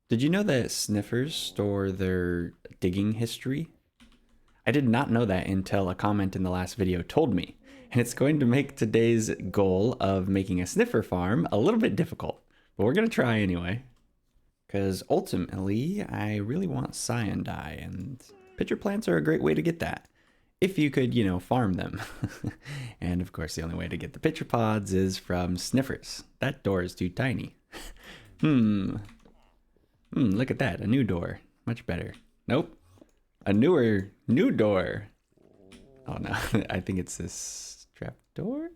Did you know that Sniffers store their digging history? I did not know that until a comment in the last video told me. And it's going to make today's goal of making a sniffer farm a little bit difficult. But we're going to try anyway. Because ultimately, I really want cyan dye, and pitcher plants are a great way to get that. If you could, farm them. And of course, the only way to get the pitcher pods is from Sniffers. That door is too tiny. Look at that, a new door. Much better. Nope. A new door. Oh no, I think it's this trap door.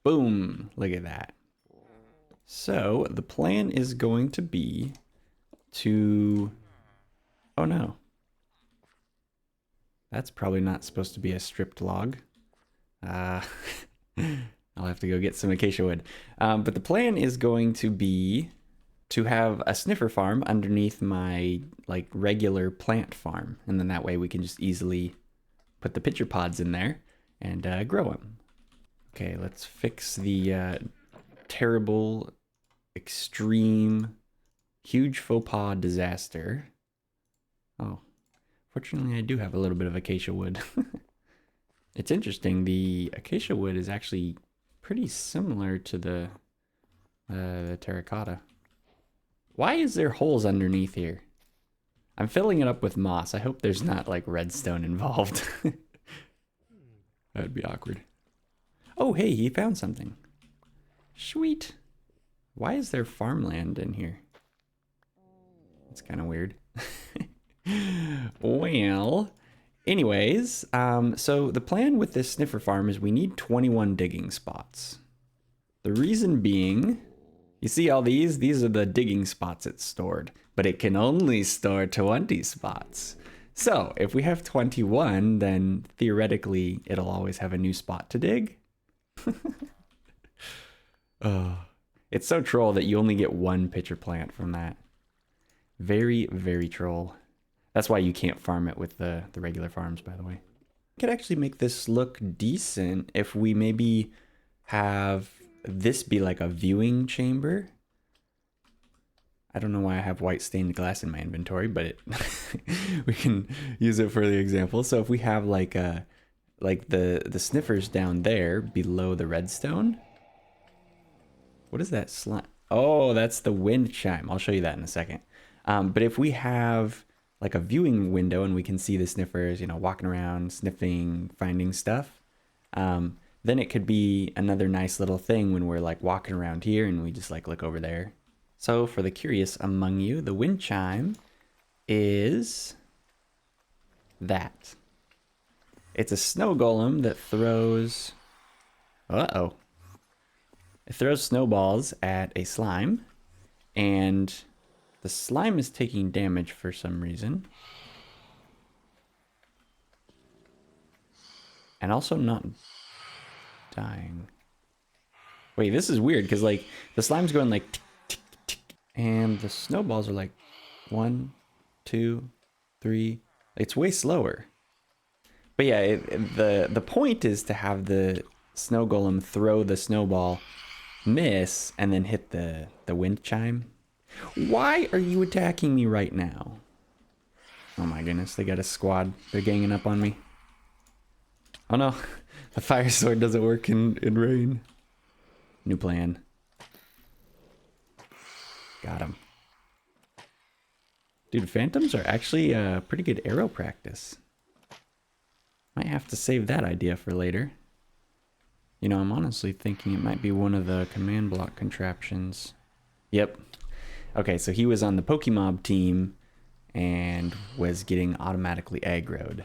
Boom, look at that. So the plan is going to be to, oh no. That's probably not supposed to be a stripped log. I'll have to go get some acacia wood. But the plan is going to be to have a sniffer farm underneath my regular plant farm, and then that way we can just easily put the pitcher pods in there and grow them. Okay, let's fix the terrible, extreme, huge faux pas disaster. Oh, fortunately I do have a little bit of acacia wood. It's interesting, the acacia wood is actually pretty similar to the terracotta. Why is there holes underneath here? I'm filling it up with moss. I hope there's not redstone involved. That'd be awkward. Oh, hey, he found something. Sweet. Why is there farmland in here? It's kind of weird. Well, anyways, so the plan with this sniffer farm is we need 21 digging spots. The reason being, you see all these? These are the digging spots it's stored, but it can only store 20 spots. So if we have 21, then theoretically it'll always have a new spot to dig. Oh, it's so troll that you only get one pitcher plant from that. Very, very troll. That's why you can't farm it with the regular farms, by the way. Could actually make this look decent if we maybe have this be like a viewing chamber. I don't know why I have white stained glass in my inventory, but we can use it for the example. So if we have the sniffers down there below the redstone. What is that slime? Oh, that's the wind chime. I'll show you that in a second. But if we have a viewing window and we can see the sniffers, walking around, sniffing, finding stuff, then it could be another nice little thing when we're walking around here and we just look over there. So for the curious among you, the wind chime is that. It's a snow golem that throws, it throws snowballs at a slime, and the slime is taking damage for some reason. And also not dying. Wait, this is weird because the slime's going tick, tick, tick, and the snowballs are 1, 2, 3. It's way slower. But yeah, the point is to have the snow golem throw the snowball, miss, and then hit the wind chime. Why are you attacking me right now? Oh my goodness, they got a squad. They're ganging up on me. Oh no, the fire sword doesn't work in rain. New plan. Got him. Dude, phantoms are actually pretty good arrow practice. Might have to save that idea for later. I'm honestly thinking it might be one of the command block contraptions. Yep. Okay, so he was on the Pokemob team and was getting automatically aggroed.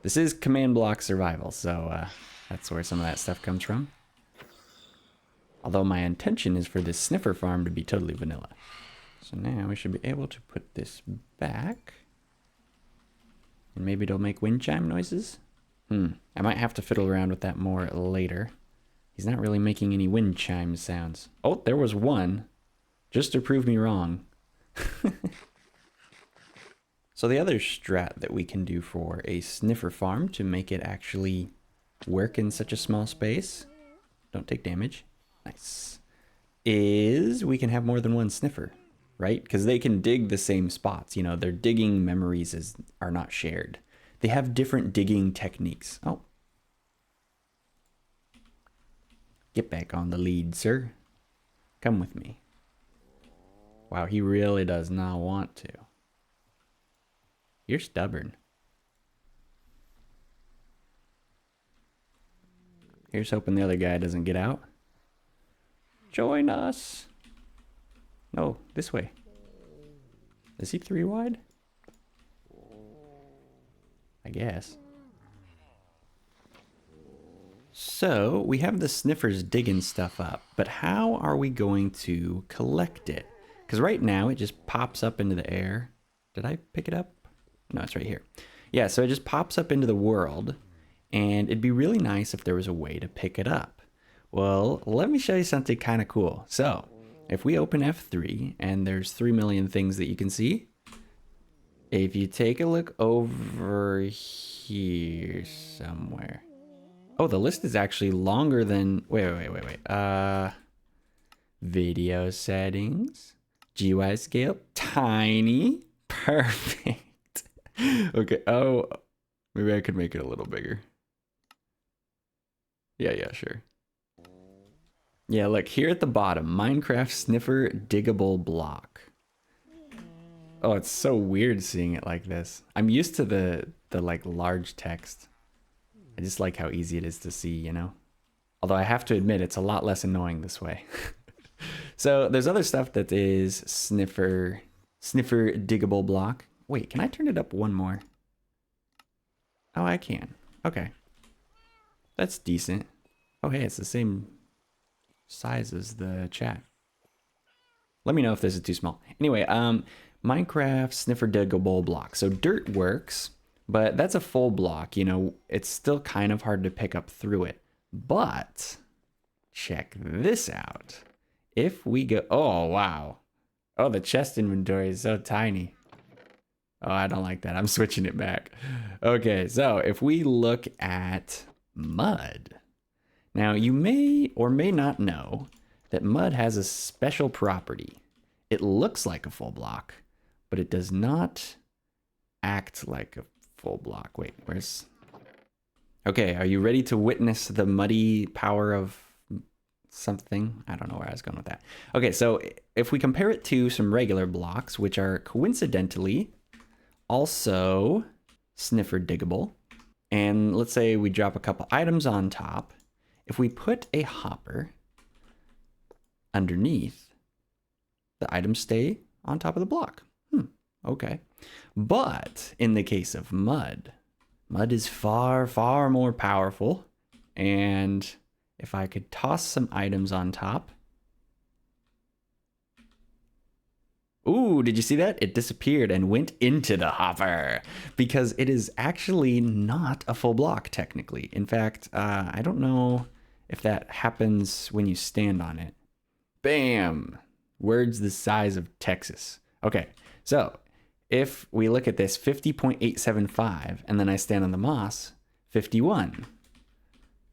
This is command block survival, so that's where some of that stuff comes from. Although my intention is for this sniffer farm to be totally vanilla. So now we should be able to put this back. And maybe it'll make wind chime noises? I might have to fiddle around with that more later. He's not really making any wind chime sounds. Oh, there was one. Just to prove me wrong. So the other strat that we can do for a sniffer farm to make it actually work in such a small space. Don't take damage. Nice. is we can have more than one sniffer, right? Because they can dig the same spots. You know, their digging memories are not shared. They have different digging techniques. Oh. Get back on the lead, sir. Come with me. Wow, he really does not want to. You're stubborn. Here's hoping the other guy doesn't get out. Join us. No, this way. Is he 3 wide? I guess. So, we have the Sniffers digging stuff up, but how are we going to collect it? Because right now it just pops up into the air. Did I pick it up? No, it's right here. Yeah, so it just pops up into the world, and it'd be really nice if there was a way to pick it up. Well, let me show you something kind of cool. So, if we open F3, and there's 3 million things that you can see, if you take a look over here somewhere. Oh, the list is actually longer than... Wait. Video settings. GUI scale. Tiny. Perfect. Okay. Oh, maybe I could make it a little bigger. Yeah, sure. Yeah, look, here at the bottom. Minecraft Sniffer Diggable Block. Oh, it's so weird seeing it like this. I'm used to the like large text. I just like how easy it is to see, you know? Although I have to admit, it's a lot less annoying this way. So there's other stuff that is Sniffer Diggable Block. Wait, can I turn it up one more? Oh, I can. Okay. That's decent. Oh, hey, it's the same size as the chat. Let me know if this is too small. Anyway, Minecraft Sniffer Diggable Block. So dirt works. But that's a full block, you know, it's still kind of hard to pick up through it. But check this out. If we go, oh, wow. Oh, the chest inventory is so tiny. Oh, I don't like that. I'm switching it back. Okay, so if we look at mud. Now, you may or may not know that mud has a special property. It looks like a full block, but it does not act like a full block. Wait, where's... Okay, are you ready to witness the muddy power of something? I don't know where I was going with that. Okay, so if we compare it to some regular blocks, which are coincidentally also Sniffer Diggable, and let's say we drop a couple items on top, if we put a hopper underneath, the items stay on top of the block. Okay. But in the case of mud, mud is far, far more powerful. And if I could toss some items on top. Ooh, did you see that? It disappeared and went into the hopper because it is actually not a full block technically. In fact, I don't know if that happens when you stand on it. Bam! Words the size of Texas. Okay, so if we look at this 50.875 and then I stand on the moss, 51.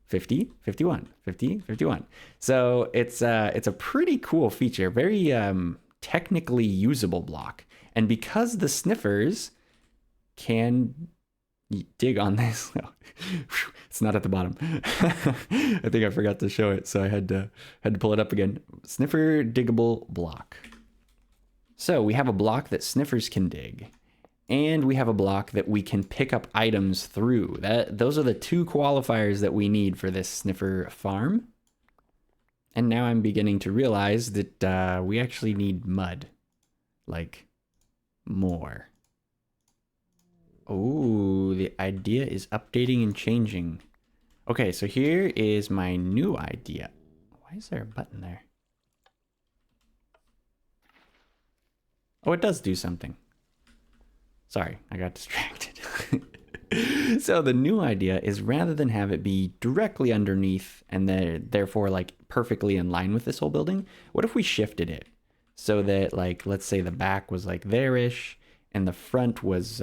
50, 51, 50, 51. So it's a pretty cool feature, very technically usable block. And because the Sniffers can dig on this, it's not at the bottom. I think I forgot to show it, so I had to pull it up again. Sniffer Diggable Block. So we have a block that Sniffers can dig, and we have a block that we can pick up items through. Those are the two qualifiers that we need for this Sniffer farm. And now I'm beginning to realize that we actually need mud, like more. Oh, the idea is updating and changing. Okay, so here is my new idea. Why is there a button there? Oh, it does do something. Sorry, I got distracted. So the new idea is rather than have it be directly underneath and therefore like perfectly in line with this whole building, what if we shifted it so that like, let's say the back was like there-ish and the front was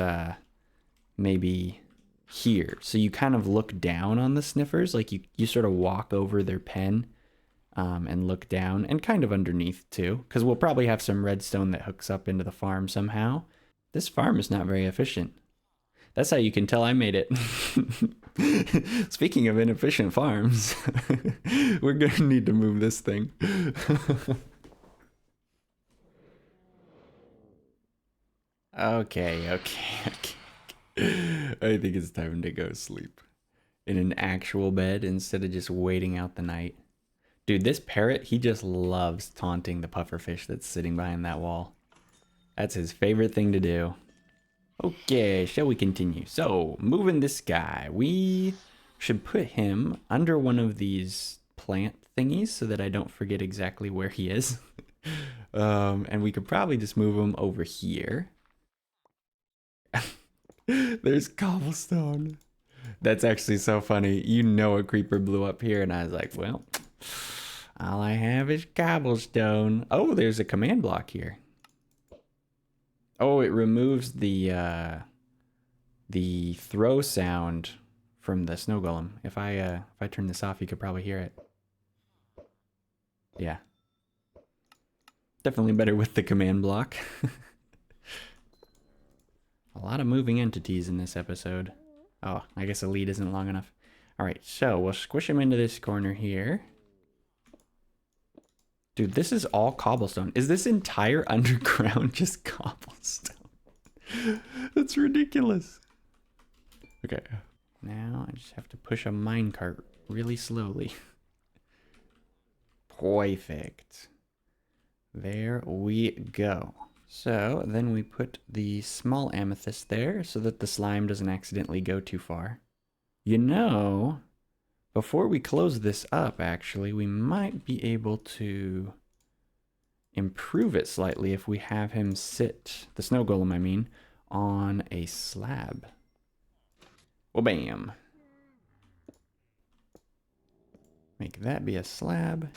maybe here. So you kind of look down on the Sniffers, like you sort of walk over their pen. and look down and kind of underneath too, because we'll probably have some redstone that hooks up into the farm somehow. This farm is not very efficient. That's how you can tell I made it. Speaking of inefficient farms, we're gonna need to move this thing. Okay. I think it's time to go sleep in an actual bed instead of just waiting out the night. Dude, this parrot, he just loves taunting the pufferfish that's sitting behind that wall. That's his favorite thing to do. Okay, shall we continue? So, moving this guy, we should put him under one of these plant thingies so that I don't forget exactly where he is. And we could probably just move him over here. There's cobblestone. That's actually so funny. You know a creeper blew up here, and I was like, well, all I have is cobblestone. Oh, there's a command block here. Oh, it removes the throw sound from the snow golem. If I turn this off, you could probably hear it. Yeah. Definitely better with the command block. A lot of moving entities in this episode. Oh, I guess a lead isn't long enough. All right, so we'll squish him into this corner here. Dude, this is all cobblestone. Is this entire underground just cobblestone? That's ridiculous. Okay, now I just have to push a minecart really slowly. Perfect. There we go. So then we put the small amethyst there so that the slime doesn't accidentally go too far. You know, before we close this up, actually, we might be able to improve it slightly if we have him sit, the snow golem, I mean, on a slab. Well, bam. Make that be a slab.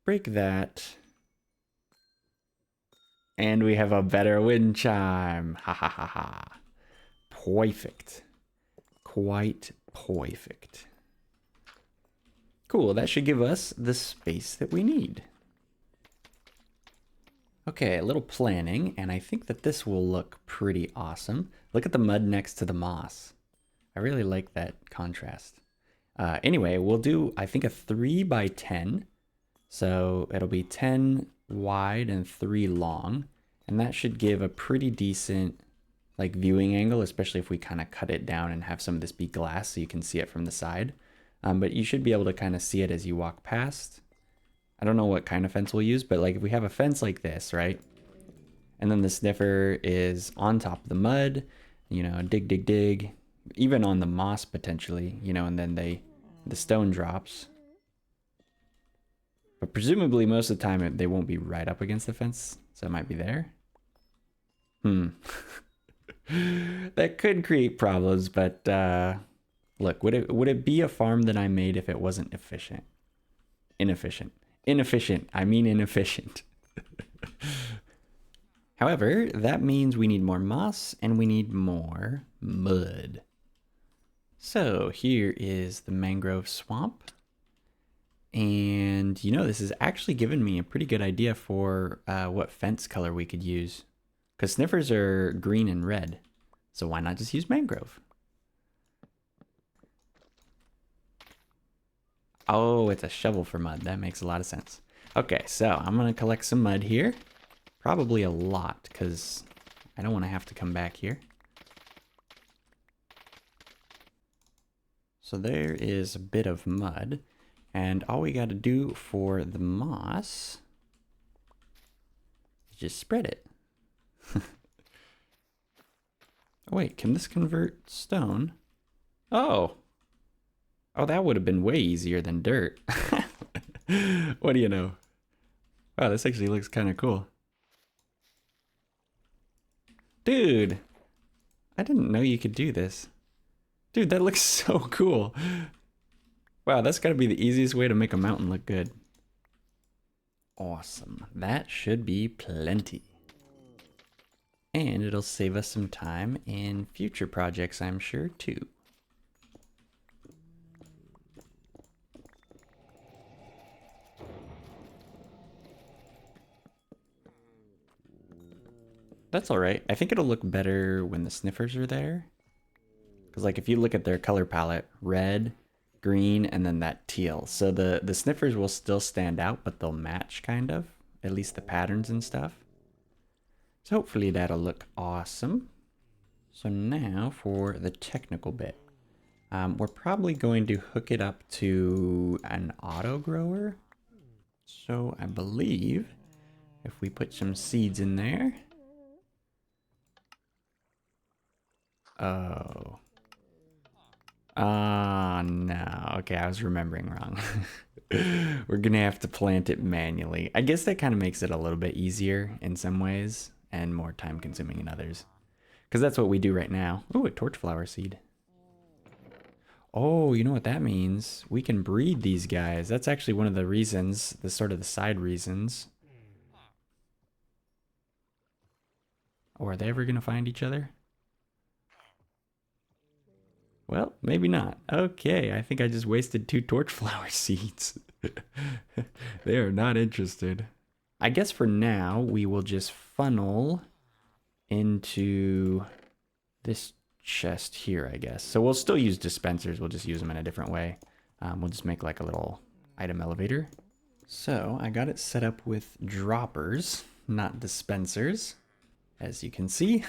Break that. And we have a better wind chime. Ha ha ha ha. Perfect. Quite perfect. Cool, that should give us the space that we need. Okay, a little planning, and I think that this will look pretty awesome. Look at the mud next to the moss. I really like that contrast. Anyway, we'll do, I think, a 3 by 10. So it'll be 10 wide and 3 long, and that should give a pretty decent like viewing angle, especially if we kind of cut it down and have some of this be glass so you can see it from the side. But you should be able to kind of see it as you walk past. I don't know what kind of fence we'll use, but like if we have a fence like this, right? And then the sniffer is on top of the mud, you know, dig, even on the moss potentially, you know, and then the stone drops. But presumably most of the time they won't be right up against the fence, so it might be there. That could create problems, but look, would it be a farm that I made if it wasn't efficient? Inefficient. I mean inefficient. However, that means we need more moss and we need more mud. So here is the mangrove swamp. And you know, this has actually given me a pretty good idea for what fence color we could use. Because sniffers are green and red. So why not just use mangrove? Oh, it's a shovel for mud. That makes a lot of sense. Okay, so I'm going to collect some mud here. Probably a lot, because I don't want to have to come back here. So there is a bit of mud. And all we got to do for the moss is just spread it. Oh, wait, can this convert stone? Oh. Oh, that would have been way easier than dirt. What do you know? Wow, this actually looks kind of cool. Dude, I didn't know you could do this. Dude, that looks so cool. Wow, that's got to be the easiest way to make a mountain look good. Awesome. That should be plenty. And it'll save us some time in future projects, I'm sure, too. That's all right. I think it'll look better when the Sniffers are there. Because like if you look at their color palette, red, green, and then that teal. So the Sniffers will still stand out, but they'll match kind of. At least the patterns and stuff. So hopefully that'll look awesome. So now for the technical bit. We're probably going to hook it up to an auto grower. So I believe if we put some seeds in there. Oh. Oh, no. Okay, I was remembering wrong. We're gonna have to plant it manually. I guess that kind of makes it a little bit easier in some ways and more time consuming in others. Because that's what we do right now. Oh, a torchflower seed. Oh, you know what that means? We can breed these guys. That's actually one of the reasons, the sort of the side reasons. Or are they ever gonna find each other? Well, maybe not. Okay, I think I just wasted 2 torchflower seeds. They are not interested. I guess for now, we will just funnel into this chest here, I guess. So we'll still use dispensers. We'll just use them in a different way. We'll just make like a little item elevator. So I got it set up with droppers, not dispensers, as you can see.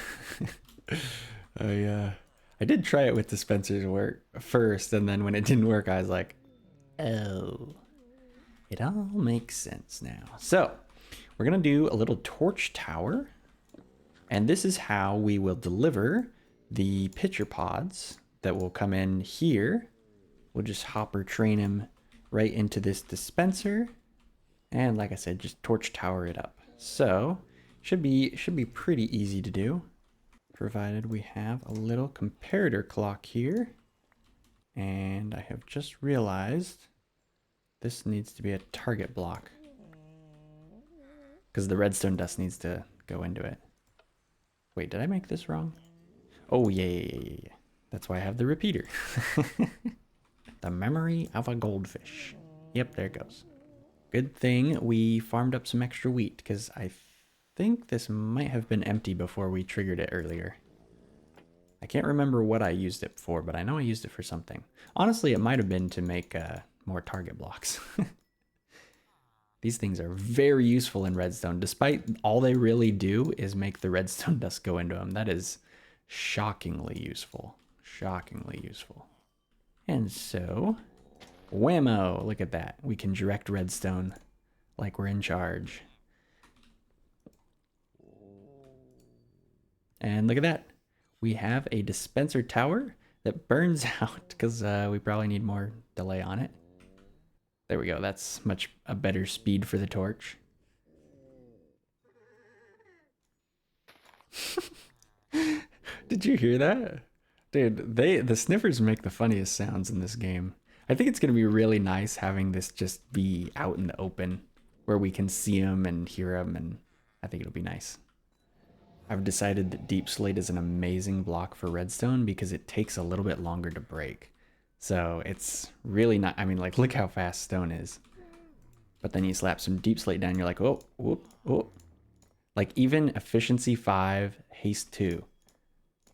I did try it with dispensers work first, and then when it didn't work, I was like, oh, it all makes sense now. So we're gonna do a little torch tower, and this is how we will deliver the pitcher pods that will come in here. We'll just hopper train them right into this dispenser, and like I said, just torch tower it up. So should be pretty easy to do, provided we have a little comparator clock here. And I have just realized this needs to be a target block because the redstone dust needs to go into it. Wait, did I make this wrong? Oh, yeah. That's why I have the repeater. The memory of a goldfish. Yep, there it goes. Good thing we farmed up some extra wheat because I think this might have been empty before we triggered it earlier. I can't remember what I used it for, but I know I used it for something. Honestly, it might have been to make more target blocks. These things are very useful in redstone. Despite all they really do is make the redstone dust go into them. That is shockingly useful. Shockingly useful. And so, whammo, look at that. We can direct redstone like we're in charge. And look at that. We have a dispenser tower that burns out because we probably need more delay on it. There we go. That's much a better speed for the torch. Did you hear that? Dude, the Sniffers make the funniest sounds in this game. I think it's going to be really nice having this just be out in the open where we can see them and hear them, and I think it'll be nice. I've decided that deep slate is an amazing block for redstone because it takes a little bit longer to break. So it's really not, I mean, like, look how fast stone is. But then you slap some deep slate down, you're like, oh, whoop, whoop. Like, even efficiency 5, haste 2.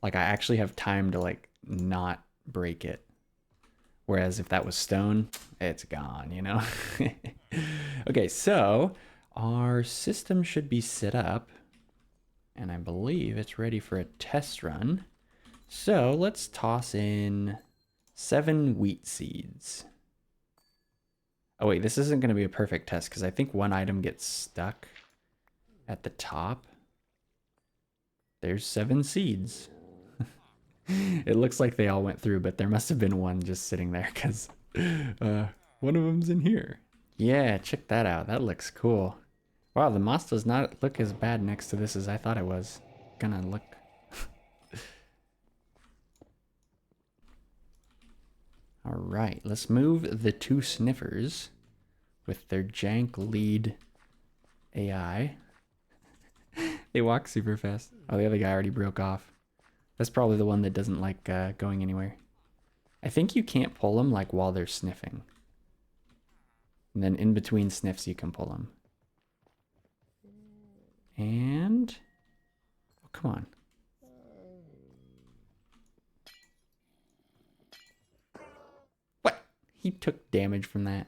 Like, I actually have time to, like, not break it. Whereas if that was stone, it's gone, you know? Okay, so our system should be set up. And I believe it's ready for a test run. So let's toss in 7 wheat seeds. Oh wait, this isn't going to be a perfect test because I think one item gets stuck at the top. There's 7 seeds. It looks like they all went through, but there must have been one just sitting there because one of them's in here. Yeah, check that out. That looks cool. Wow, the moss does not look as bad next to this as I thought it was gonna look. All right, let's move the 2 Sniffers with their jank lead AI. They walk super fast. Oh, the other guy already broke off. That's probably the one that doesn't like going anywhere. I think you can't pull them like while they're sniffing. And then in between sniffs, you can pull them. And come on. What? He took damage from that.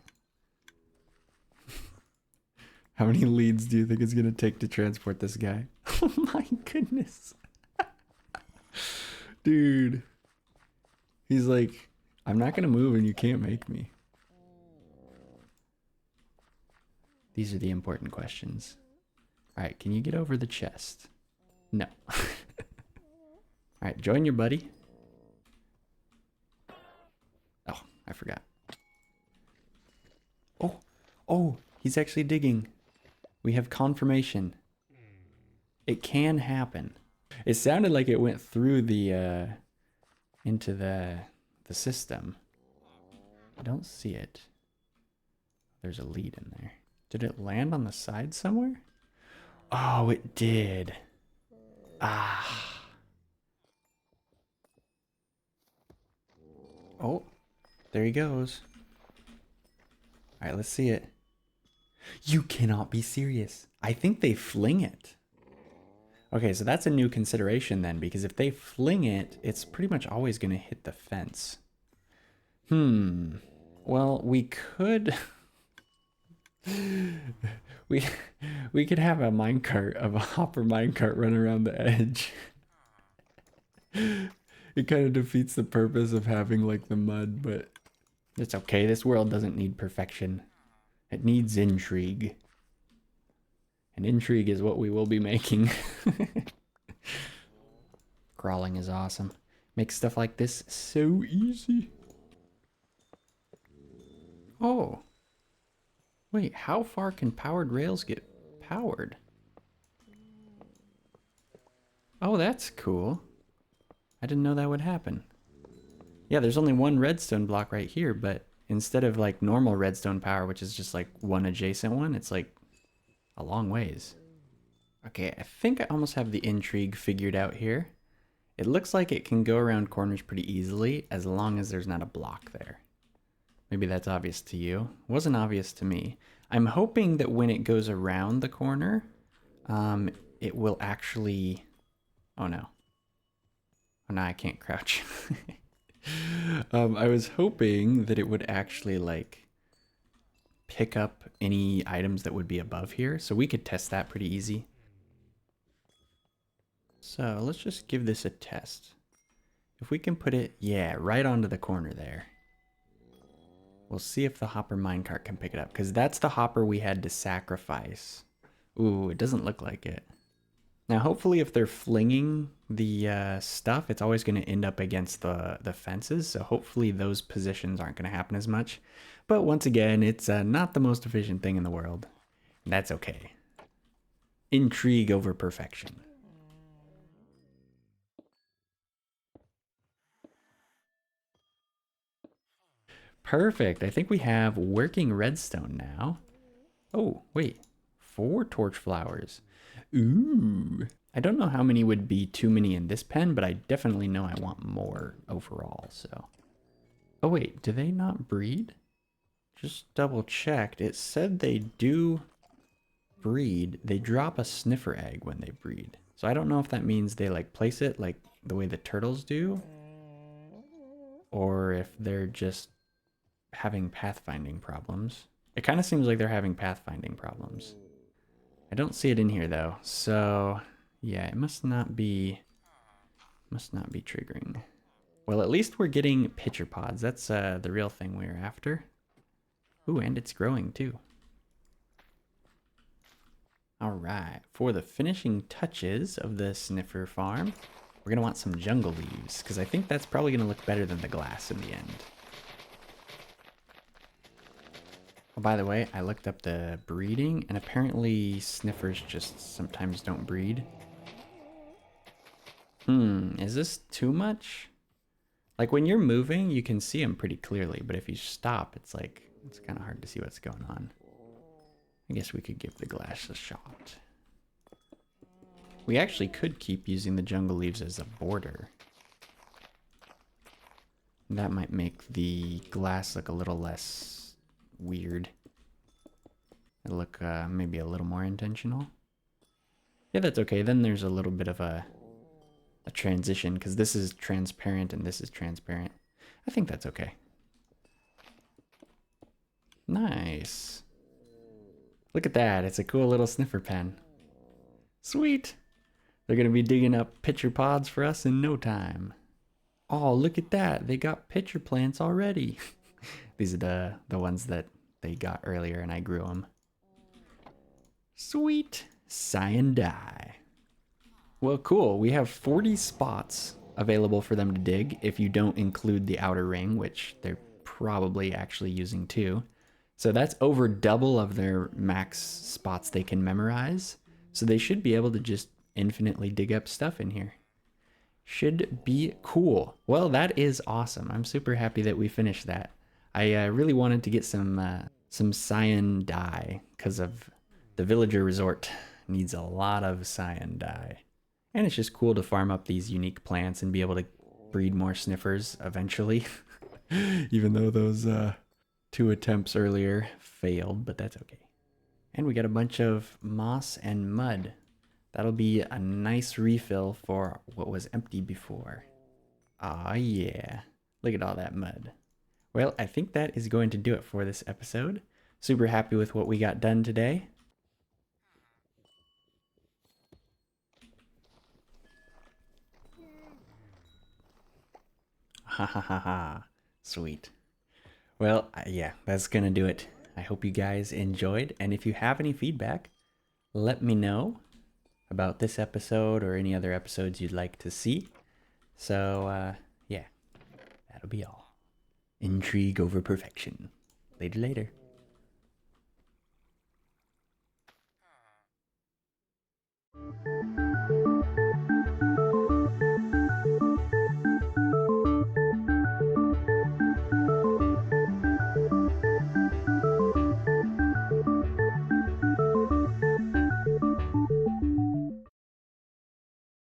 How many leads do you think it's gonna take to transport this guy? Oh my goodness. Dude. He's like, I'm not gonna move and you can't make me. These are the important questions. Alright, can you get over the chest? No. Alright, join your buddy. Oh, I forgot. Oh, he's actually digging. We have confirmation. It can happen. It sounded like it went through the, into the system. I don't see it. There's a lead in there. Did it land on the side somewhere? Oh, it did. Ah. Oh, there he goes. All right, let's see it. You cannot be serious. I think they fling it. Okay, so that's a new consideration then, because if they fling it, it's pretty much always going to hit the fence. Well, we could... we could have a minecart, of a hopper minecart run around the edge. It kind of defeats the purpose of having like the mud, but it's okay. This world doesn't need perfection. It needs intrigue. And intrigue is what we will be making. Crawling is awesome. Makes stuff like this so easy. Oh. Wait, how far can powered rails get powered? Oh, that's cool. I didn't know that would happen. Yeah, there's only one redstone block right here, but instead of like normal redstone power, which is just like one adjacent one, it's like a long ways. Okay, I think I almost have the intrigue figured out here. It looks like it can go around corners pretty easily as long as there's not a block there. Maybe that's obvious to you. It wasn't obvious to me. I'm hoping that when it goes around the corner, it will actually... Oh no. Oh no, I can't crouch. I was hoping that it would actually like pick up any items that would be above here, so we could test that pretty easy. So let's just give this a test. If we can put it, yeah, right onto the corner there. We'll see if the hopper minecart can pick it up, because that's the hopper we had to sacrifice. Ooh, it doesn't look like it. Now, hopefully if they're flinging the stuff, it's always going to end up against the fences, so hopefully those positions aren't going to happen as much. But once again, it's not the most efficient thing in the world. And that's okay. Intrigue over perfection. Perfect. I think we have working redstone now. Oh, wait. 4 torch flowers. Ooh. I don't know how many would be too many in this pen, but I definitely know I want more overall, so. Oh, wait. Do they not breed? Just double checked. It said they do breed. They drop a sniffer egg when they breed. So I don't know if that means they like place it like the way the turtles do, or if they're just having pathfinding problems. It kind of seems like they're having pathfinding problems. I don't see it in here though, so yeah, it must not be triggering. Well, at least we're getting pitcher pods. That's the real thing we're after. Ooh, and it's growing too. All right, for the finishing touches of the sniffer farm, we're gonna want some jungle leaves, because I think that's probably gonna look better than the glass in the end. Oh, by the way, I looked up the breeding, and apparently sniffers just sometimes don't breed. Is this too much? Like when you're moving, you can see them pretty clearly, but if you stop, it's like, it's kind of hard to see what's going on. I guess we could give the glass a shot. We actually could keep using the jungle leaves as a border. That might make the glass look a little less weird. It'll look maybe a little more intentional. Yeah, that's okay. Then there's a little bit of a a transition because this is transparent and this is transparent. I think that's okay. Nice. Look at that. It's a cool little sniffer pen. Sweet. They're going to be digging up pitcher pods for us in no time. Oh, look at that. They got pitcher plants already. These are the ones that they got earlier and I grew them. Sweet. Cyan dye. Well, cool. We have 40 spots available for them to dig if you don't include the outer ring, which they're probably actually using too. So that's over double of their max spots they can memorize. So they should be able to just infinitely dig up stuff in here. Should be cool. Well, that is awesome. I'm super happy that we finished that. I really wanted to get some cyan dye because of the villager resort needs a lot of cyan dye. And it's just cool to farm up these unique plants and be able to breed more sniffers eventually. Even though those 2 attempts earlier failed, but that's okay. And we got a bunch of moss and mud. That'll be a nice refill for what was empty before. Ah, yeah. Look at all that mud. Well, I think that is going to do it for this episode. Super happy with what we got done today. Ha ha ha ha. Sweet. Well, yeah, that's gonna do it. I hope you guys enjoyed, and if you have any feedback, let me know about this episode or any other episodes you'd like to see. So, yeah, that'll be all. Intrigue over perfection. Later, later.